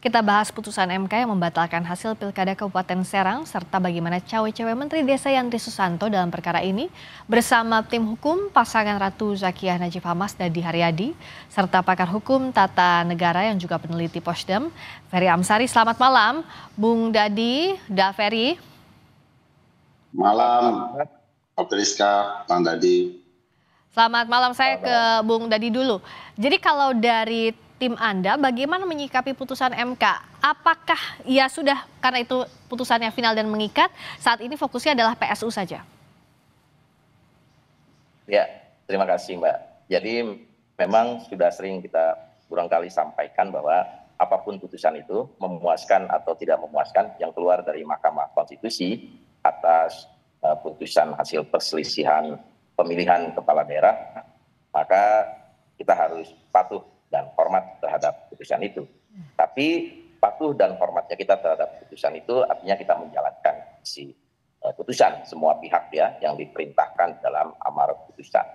Kita bahas putusan MK yang membatalkan hasil Pilkada Kabupaten Serang serta bagaimana cawe-cawe Menteri Desa Yandri Susanto dalam perkara ini bersama tim hukum pasangan Ratu Zakiah Najib Hamas Dadi Haryadi serta pakar hukum tata negara yang juga peneliti Posdem Ferry Amsari. Selamat malam, Bung Dadi, Ferry. Malam, Dr. Rizka, Bang Dadi. Selamat malam, saya ke Bung Dadi dulu. Jadi kalau dari tim Anda, bagaimana menyikapi putusan MK? Apakah ya sudah karena itu putusannya final dan mengikat, saat ini fokusnya adalah PSU saja? Ya, terima kasih Mbak. Jadi memang sudah sering kita berulang kali sampaikan bahwa apapun putusan itu memuaskan atau tidak memuaskan yang keluar dari Mahkamah Konstitusi atas putusan hasil perselisihan pemilihan kepala daerah, maka kita harus patuh dan hormat terhadap putusan itu. Tapi patuh dan hormatnya kita terhadap putusan itu artinya kita menjalankan isi putusan semua pihak ya yang diperintahkan dalam amar putusan.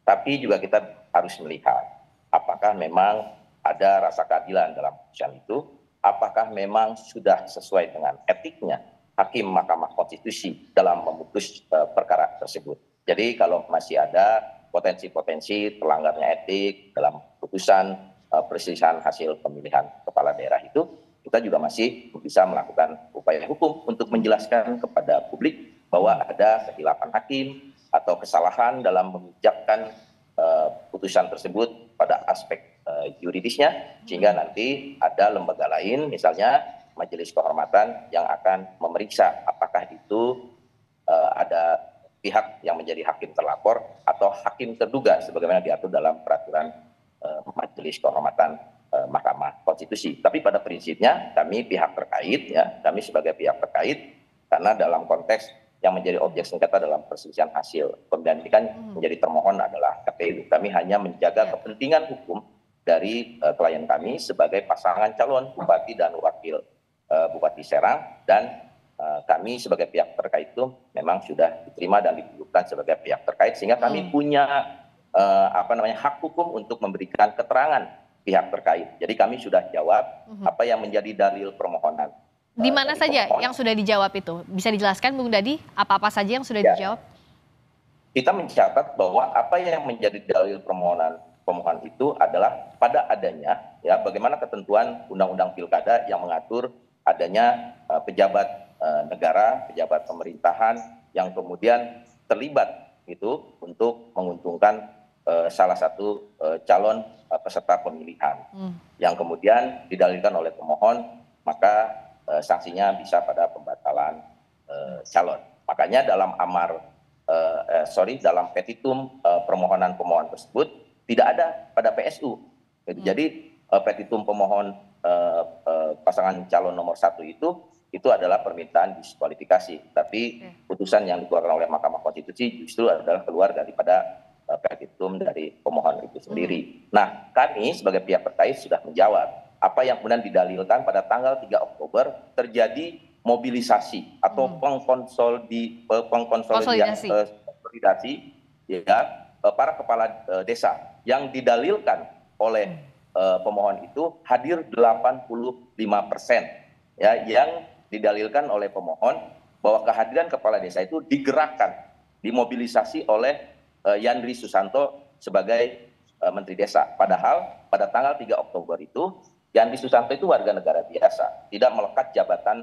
Tapi juga kita harus melihat apakah memang ada rasa keadilan dalam putusan itu, apakah memang sudah sesuai dengan etiknya Hakim Mahkamah Konstitusi dalam memutus perkara tersebut. Jadi kalau masih ada potensi-potensi terlanggarnya etik dalam putusan perselisihan hasil pemilihan kepala daerah itu, kita juga masih bisa melakukan upaya hukum untuk menjelaskan kepada publik bahwa ada kesilapan hakim atau kesalahan dalam mengucapkan putusan tersebut pada aspek yuridisnya, sehingga nanti ada lembaga lain, misalnya Majelis Kehormatan yang akan memeriksa apakah itu ada pihak yang menjadi hakim terlapor atau hakim terduga sebagaimana diatur dalam peraturan Majelis Kehormatan Mahkamah Konstitusi. Tapi pada prinsipnya kami pihak terkait ya, kami sebagai pihak terkait, karena dalam konteks yang menjadi objek sengketa dalam perselisihan hasil pemilihan ini kan menjadi termohon adalah KPU. Kami hanya menjaga kepentingan hukum dari klien kami sebagai pasangan calon bupati dan wakil Bupati Serang, dan kami sebagai pihak terkait itu memang sudah diterima dan didudukkan sebagai pihak terkait, sehingga kami punya hak hukum untuk memberikan keterangan pihak terkait. Jadi kami sudah jawab apa yang menjadi dalil permohonan. Di mana saja yang sudah dijawab itu? Bisa dijelaskan Bung Dadi, apa-apa saja yang sudah dijawab? Kita mencatat bahwa apa yang menjadi dalil permohonan itu adalah pada adanya ya bagaimana ketentuan Undang-Undang Pilkada yang mengatur adanya pejabat negara, pejabat pemerintahan yang kemudian terlibat itu untuk menguntungkan salah satu calon peserta pemilihan yang kemudian didalilkan oleh pemohon, maka sanksinya bisa pada pembatalan calon. Makanya dalam dalam petitum permohonan pemohon tersebut tidak ada pada PSU. Jadi petitum pemohon pasangan calon nomor 1 itu adalah permintaan diskualifikasi, tapi putusan yang dikeluarkan oleh Mahkamah Konstitusi justru adalah keluar daripada petitum dari pemohon itu sendiri. Nah, kami sebagai pihak terkait sudah menjawab apa yang kemudian didalilkan pada tanggal 3 Oktober terjadi mobilisasi atau konsolidasi ya para kepala desa yang didalilkan oleh pemohon itu hadir 85%. Ya, yang didalilkan oleh pemohon bahwa kehadiran kepala desa itu digerakkan, dimobilisasi oleh Yandri Susanto sebagai Menteri Desa. Padahal pada tanggal 3 Oktober itu Yandri Susanto itu warga negara biasa, tidak melekat jabatan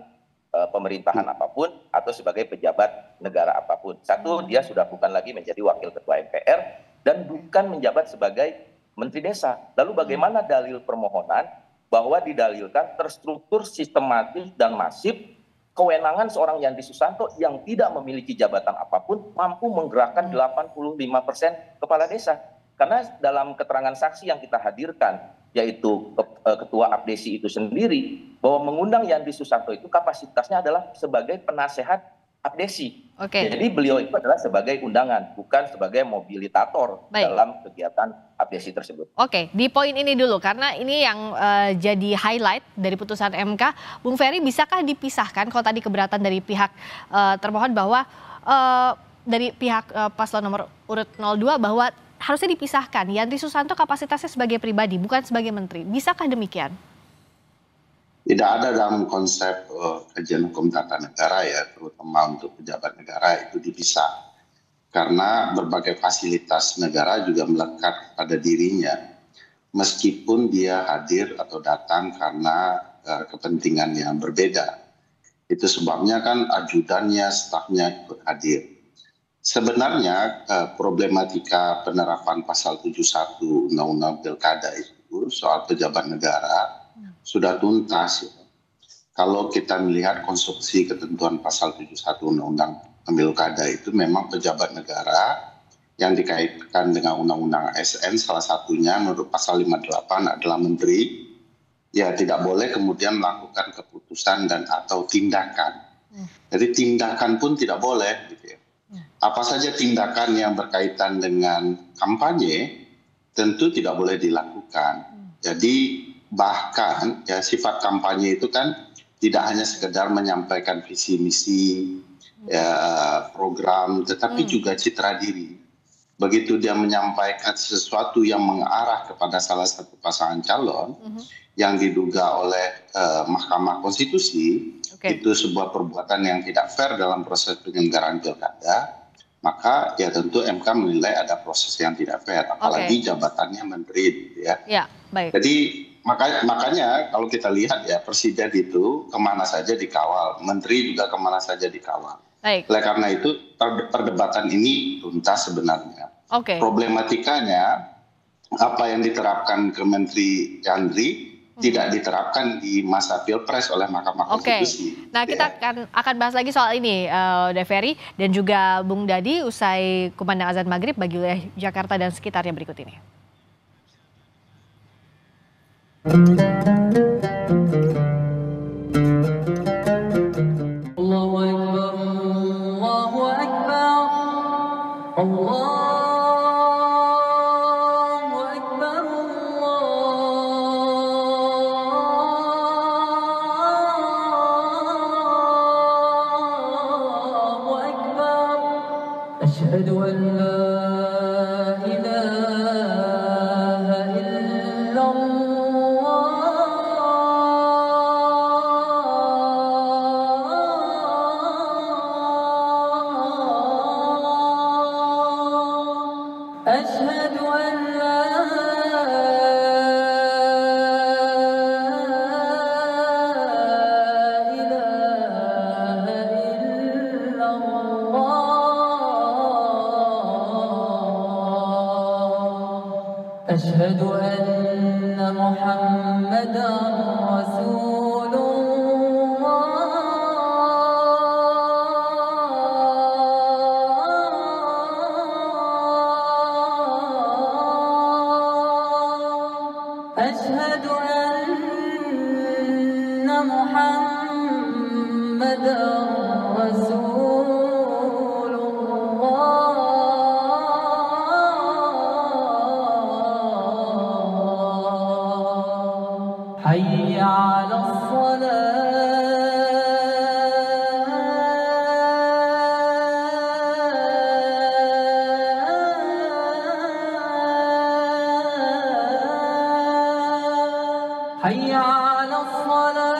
pemerintahan apapun atau sebagai pejabat negara apapun. Satu, dia sudah bukan lagi menjadi wakil ketua MPR dan bukan menjabat sebagai Menteri Desa. Lalu bagaimana dalil permohonan bahwa didalilkan terstruktur sistematis dan masif kewenangan seorang Yandri Susanto yang tidak memiliki jabatan apapun mampu menggerakkan 85% kepala desa. Karena dalam keterangan saksi yang kita hadirkan, yaitu Ketua Abdesi itu sendiri, bahwa mengundang Yandri Susanto itu kapasitasnya adalah sebagai penasehat Abdesi. Jadi beliau itu adalah sebagai undangan, bukan sebagai mobilitator dalam kegiatan Abdesi tersebut. Di poin ini dulu, karena ini yang jadi highlight dari putusan MK. Bung Ferry, bisakah dipisahkan kalau tadi keberatan dari pihak termohon bahwa dari pihak paslon nomor urut 02 bahwa harusnya dipisahkan Yandri Susanto kapasitasnya sebagai pribadi, bukan sebagai menteri. Bisakah demikian? Tidak ada dalam konsep kajian hukum tata negara ya, terutama untuk pejabat negara itu dipisah. Karena berbagai fasilitas negara juga melekat pada dirinya. Meskipun dia hadir atau datang karena kepentingan yang berbeda. Itu sebabnya kan ajudannya, stafnya ikut hadir. Sebenarnya problematika penerapan pasal 71 Undang-Undang Pilkada itu soal pejabat negara sudah tuntas. Kalau kita melihat konstruksi ketentuan pasal 71 Undang-Undang Pilkada itu memang pejabat negara yang dikaitkan dengan Undang-Undang ASN, salah satunya menurut pasal 58 adalah menteri, ya tidak boleh kemudian melakukan keputusan dan atau tindakan. Jadi tindakan pun tidak boleh. Gitu ya. Apa saja tindakan yang berkaitan dengan kampanye tentu tidak boleh dilakukan. Jadi bahkan ya sifat kampanye itu kan tidak hanya sekedar menyampaikan visi misi ya, program, tetapi juga citra diri. Begitu dia menyampaikan sesuatu yang mengarah kepada salah satu pasangan calon yang diduga oleh Mahkamah Konstitusi, itu sebuah perbuatan yang tidak fair dalam proses penyelenggaraan pilkada, maka ya tentu MK menilai ada proses yang tidak fair, apalagi jabatannya menteri, gitu ya. Ya, baik. Jadi makanya kalau kita lihat ya presiden itu kemana saja dikawal, menteri juga kemana saja dikawal. Baik. Oleh karena itu perdebatan ini tuntas sebenarnya. Problematikanya apa yang diterapkan ke Menteri Yandri tidak diterapkan di masa Pilpres oleh Mahkamah Konstitusi. Nah, kita akan bahas lagi soal ini, Deveri dan juga Bung Dadi usai kumandang azan maghrib bagi wilayah Jakarta dan sekitarnya berikut ini. Allahu Akbar, Allahu Akbar, Allahu Akbar, Allahu Akbar. Asyhadu an la ilaha illallah. أشهد أن لا إله إلا الله أشهد أن محمدا رسول أشهد أن محمدا رسول الله حي على الصلاة حي على الصلاة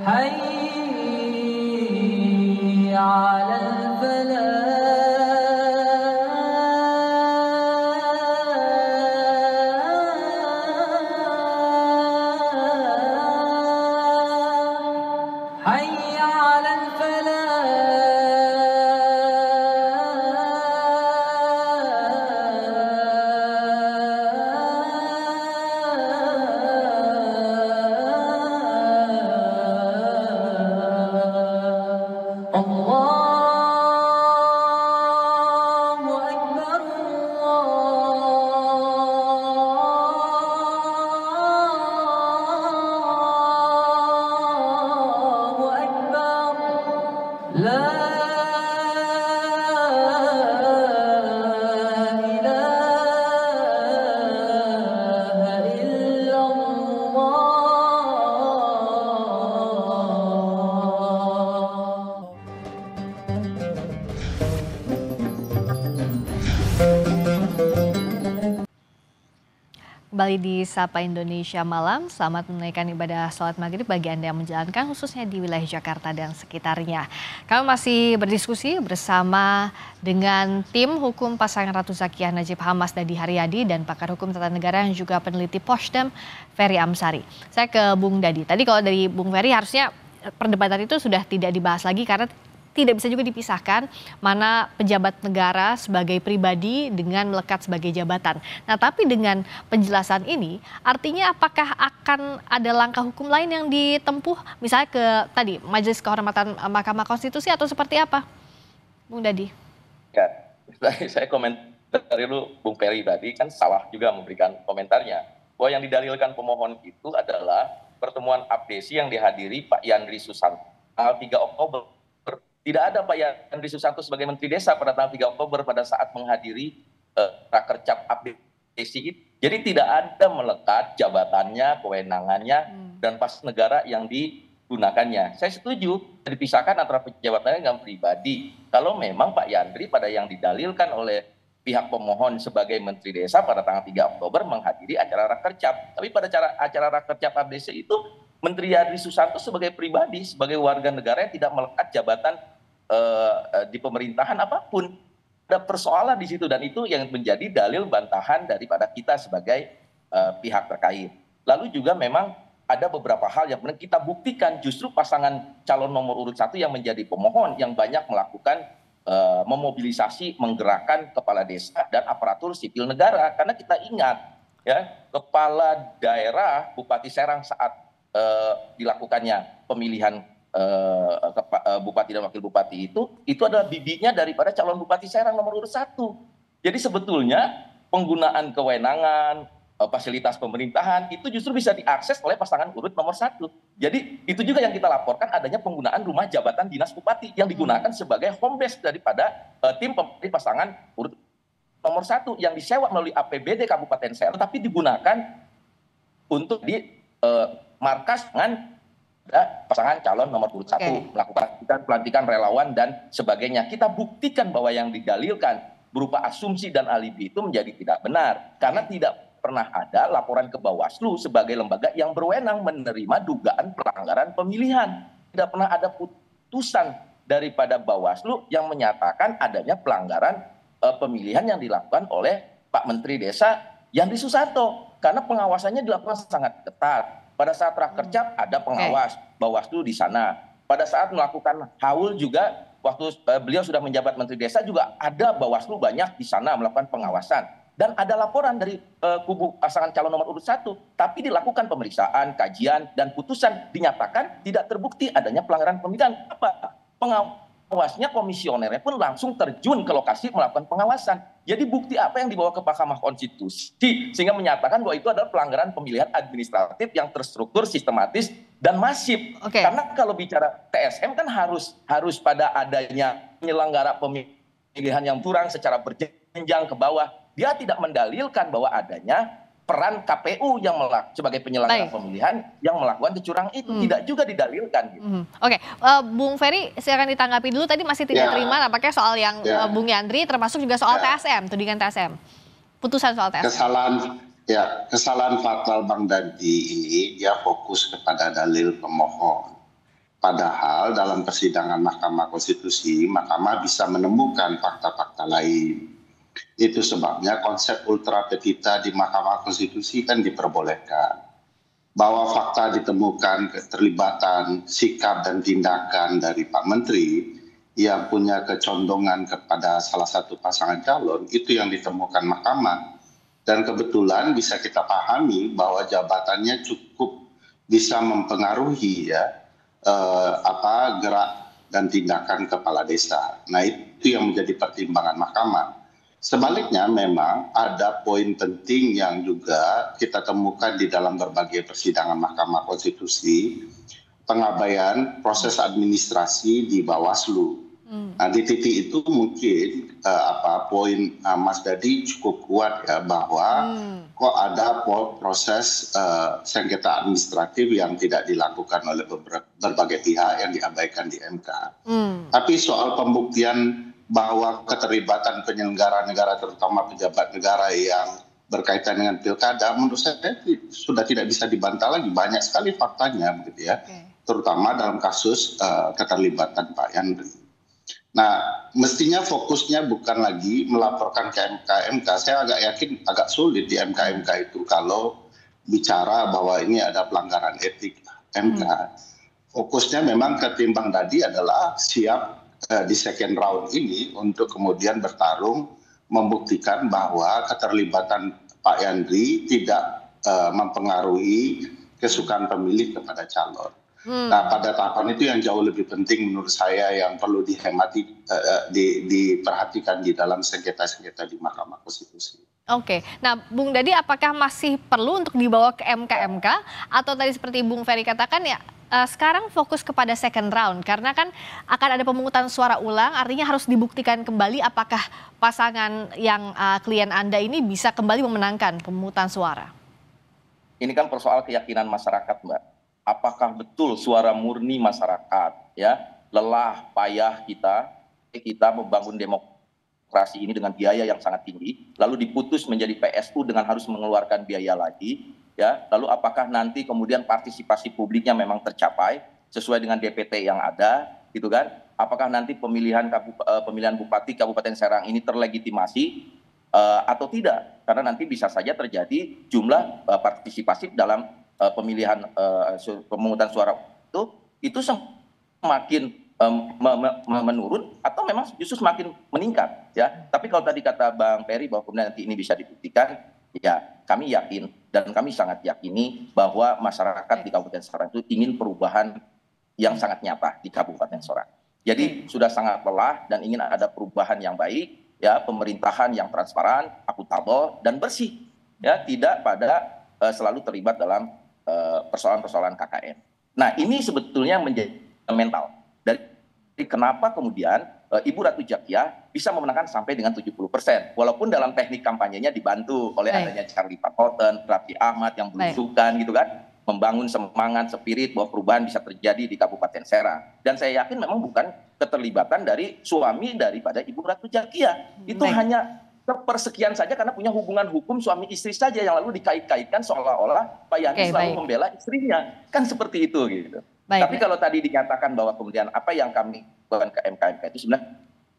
حي على الفلاح حي على الفلاح الله أكبر الله أكبر لا إله إلا الله kembali di Sapa Indonesia Malam. Selamat menunaikan ibadah sholat maghrib bagi Anda yang menjalankan khususnya di wilayah Jakarta dan sekitarnya. Kami masih berdiskusi bersama dengan tim hukum pasangan Ratu Zakiah Najib Hammas Dadi Haryadi dan pakar hukum tata negara yang juga peneliti Posdem Ferry Amsari. Saya ke Bung Dadi. Tadi kalau dari Bung Ferry harusnya perdebatan itu sudah tidak dibahas lagi karena tidak bisa juga dipisahkan mana pejabat negara sebagai pribadi dengan melekat sebagai jabatan. Nah, tapi dengan penjelasan ini, artinya apakah akan ada langkah hukum lain yang ditempuh, misalnya ke tadi Majelis Kehormatan Mahkamah Konstitusi atau seperti apa, Bung Dadi? Ya, saya komentar dulu Bung Ferry tadi kan salah juga memberikan komentarnya. Bahwa yang didalilkan pemohon itu adalah pertemuan abdesi yang dihadiri Pak Yandri Susanto tanggal 3 Oktober. Tidak ada Pak Yandri Susanto sebagai Menteri Desa pada tanggal 3 Oktober pada saat menghadiri Rakercap abdesi itu. Jadi tidak ada melekat jabatannya, kewenangannya, dan pas negara yang digunakannya. Saya setuju dipisahkan antara pejabatannya dengan pribadi. Kalau memang Pak Yandri pada yang didalilkan oleh pihak pemohon sebagai Menteri Desa pada tanggal 3 Oktober menghadiri acara Rakercap. Tapi pada acara Rakercap abdesi itu Menteri Yandri Susanto sebagai pribadi, sebagai warga negara yang tidak melekat jabatan di pemerintahan apapun. Ada persoalan di situ dan itu yang menjadi dalil bantahan daripada kita sebagai pihak terkait. Lalu juga memang ada beberapa hal yang benar kita buktikan justru pasangan calon nomor urut 1 yang menjadi pemohon yang banyak melakukan memobilisasi, menggerakkan kepala desa dan aparatur sipil negara. Karena kita ingat ya, kepala daerah Bupati Serang saat dilakukannya pemilihan bupati dan wakil bupati itu adalah bibinya daripada calon bupati Serang nomor urut 1. Jadi sebetulnya penggunaan kewenangan, fasilitas pemerintahan itu justru bisa diakses oleh pasangan urut nomor 1. Jadi itu juga yang kita laporkan adanya penggunaan rumah jabatan dinas bupati yang digunakan sebagai home base daripada tim pemilih pasangan urut nomor 1 yang disewa melalui APBD Kabupaten Serang tapi digunakan untuk di markas dengan pasangan calon nomor urut 1 melakukan pelantikan relawan dan sebagainya. Kita buktikan bahwa yang didalilkan berupa asumsi dan alibi itu menjadi tidak benar karena tidak pernah ada laporan ke Bawaslu sebagai lembaga yang berwenang menerima dugaan pelanggaran pemilihan. Tidak pernah ada putusan daripada Bawaslu yang menyatakan adanya pelanggaran pemilihan yang dilakukan oleh Pak Menteri Desa Yandri Susanto karena pengawasannya dilakukan sangat ketat. Pada saat Rakercap ada pengawas Bawaslu di sana. Pada saat melakukan haul juga waktu beliau sudah menjabat Menteri Desa juga ada Bawaslu banyak di sana melakukan pengawasan. Dan ada laporan dari kubu pasangan calon nomor urut 1. Tapi dilakukan pemeriksaan, kajian, dan putusan dinyatakan tidak terbukti adanya pelanggaran pemilihan. Apa? Pengawasnya, komisionernya pun langsung terjun ke lokasi melakukan pengawasan. Jadi bukti apa yang dibawa ke Mahkamah Konstitusi sehingga menyatakan bahwa itu adalah pelanggaran pemilihan administratif yang terstruktur, sistematis, dan masif. Karena kalau bicara TSM kan harus pada adanya penyelenggara pemilihan yang curang secara berjenjang ke bawah. Dia tidak mendalilkan bahwa adanya peran KPU yang sebagai penyelenggara pemilihan yang melakukan kecurangan itu tidak juga didalilkan. Gitu. Bung Ferry silakan ditanggapi dulu. Tadi masih tidak terima apakah soal yang Bung Yandri termasuk juga soal TSM, tudingan TSM, putusan soal TSM. Kesalahan fatal Bang Dadi ini dia fokus kepada dalil pemohon. Padahal dalam persidangan Mahkamah Konstitusi, Mahkamah bisa menemukan fakta-fakta lain. Itu sebabnya konsep ultra petita di Mahkamah Konstitusi kan diperbolehkan. Bahwa fakta ditemukan keterlibatan, sikap dan tindakan dari Pak Menteri yang punya kecondongan kepada salah satu pasangan calon, itu yang ditemukan Mahkamah. Dan kebetulan bisa kita pahami bahwa jabatannya cukup bisa mempengaruhi gerak dan tindakan kepala desa. Nah itu yang menjadi pertimbangan Mahkamah. Sebaliknya memang ada poin penting yang juga kita temukan di dalam berbagai persidangan Mahkamah Konstitusi, pengabaian proses administrasi di Bawaslu. Nah di titik itu mungkin poin Mas Dadi cukup kuat ya bahwa kok ada proses sengketa administratif yang tidak dilakukan oleh berbagai pihak yang diabaikan di MK. Tapi soal pembuktian bahwa keterlibatan penyelenggara negara terutama pejabat negara yang berkaitan dengan pilkada, menurut saya sudah tidak bisa dibantah lagi. Banyak sekali faktanya, begitu ya, terutama dalam kasus keterlibatan Pak Yandri. Nah, mestinya fokusnya bukan lagi melaporkan ke MK. Saya agak yakin agak sulit di MK itu kalau bicara bahwa ini ada pelanggaran etik MK. Fokusnya memang ketimbang tadi adalah siap di second round ini untuk kemudian bertarung membuktikan bahwa keterlibatan Pak Yandri tidak mempengaruhi kesukaan pemilih kepada calon. Nah, pada tahapan itu yang jauh lebih penting menurut saya yang perlu diperhatikan di dalam sengketa-sengketa di Mahkamah Konstitusi. Oke, nah Bung Dadi, apakah masih perlu untuk dibawa ke MK atau tadi seperti Bung Ferry katakan ya sekarang fokus kepada second round karena kan akan ada pemungutan suara ulang, artinya harus dibuktikan kembali apakah pasangan yang klien Anda ini bisa kembali memenangkan pemungutan suara. Ini kan persoal keyakinan masyarakat, Mbak. Apakah betul suara murni masyarakat, ya, lelah payah kita membangun demokrasi ini dengan biaya yang sangat tinggi, lalu diputus menjadi PSU dengan harus mengeluarkan biaya lagi, ya, lalu apakah nanti kemudian partisipasi publiknya memang tercapai sesuai dengan DPT yang ada, gitu kan? Apakah nanti pemilihan bupati Kabupaten Serang ini terlegitimasi atau tidak? Karena nanti bisa saja terjadi jumlah partisipasi dalam pemilihan pemungutan suara itu semakin menurun atau memang justru semakin meningkat, ya. Tapi kalau tadi kata Bang Ferry bahwa kemudian nanti ini bisa dibuktikan, ya kami yakin dan kami sangat yakini bahwa masyarakat di Kabupaten Serang itu ingin perubahan yang sangat nyata di Kabupaten Serang. Jadi sudah sangat lelah dan ingin ada perubahan yang baik, ya, pemerintahan yang transparan, akuntabel dan bersih, ya, tidak pada selalu terlibat dalam persoalan-persoalan KKN. Nah, ini sebetulnya menjadi mental dari kenapa kemudian Ibu Ratu Zakiah bisa memenangkan sampai dengan 70%. Walaupun dalam teknik kampanyenya dibantu oleh adanya Charlie Van Houten, Raffi Ahmad yang belusukan gitu kan, membangun semangat, spirit bahwa perubahan bisa terjadi di Kabupaten Serang. Dan saya yakin memang bukan keterlibatan dari suami daripada Ibu Ratu Zakiah. Itu hanya persekian saja karena punya hubungan hukum suami istri saja yang lalu dikait-kaitkan seolah-olah Pak Yandri selalu membela istrinya. Kan seperti itu gitu. Tapi kalau tadi dinyatakan bahwa kemudian apa yang kami bawa ke MK itu sebenarnya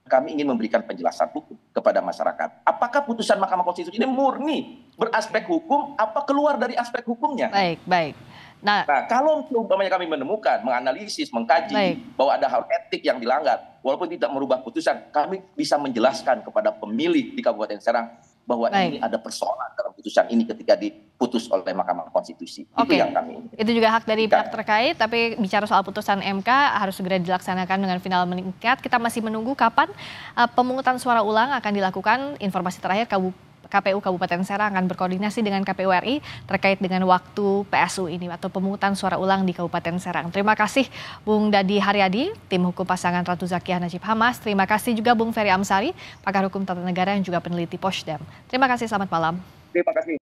kami ingin memberikan penjelasan hukum kepada masyarakat. Apakah putusan Mahkamah Konstitusi ini murni beraspek hukum apa keluar dari aspek hukumnya? Baik. Nah, kalau umpamanya kami menemukan, menganalisis, mengkaji bahwa ada hal etik yang dilanggar, walaupun tidak merubah putusan, kami bisa menjelaskan kepada pemilih di Kabupaten Serang bahwa ini ada persoalan dalam putusan ini ketika diputus oleh Mahkamah Konstitusi. Itu yang kami ingin. Itu juga hak dari pihak terkait, tapi bicara soal putusan MK harus segera dilaksanakan dengan final meningkat. Kita masih menunggu kapan pemungutan suara ulang akan dilakukan. Informasi terakhir KPU Kabupaten Serang akan berkoordinasi dengan KPU RI terkait dengan waktu PSU ini atau pemungutan suara ulang di Kabupaten Serang. Terima kasih Bung Dadi Haryadi, tim hukum pasangan Ratu Zakiah Najib Hamas. Terima kasih juga Bung Ferry Amsari, pakar hukum tata negara yang juga peneliti Posdem. Terima kasih, selamat malam. Terima kasih.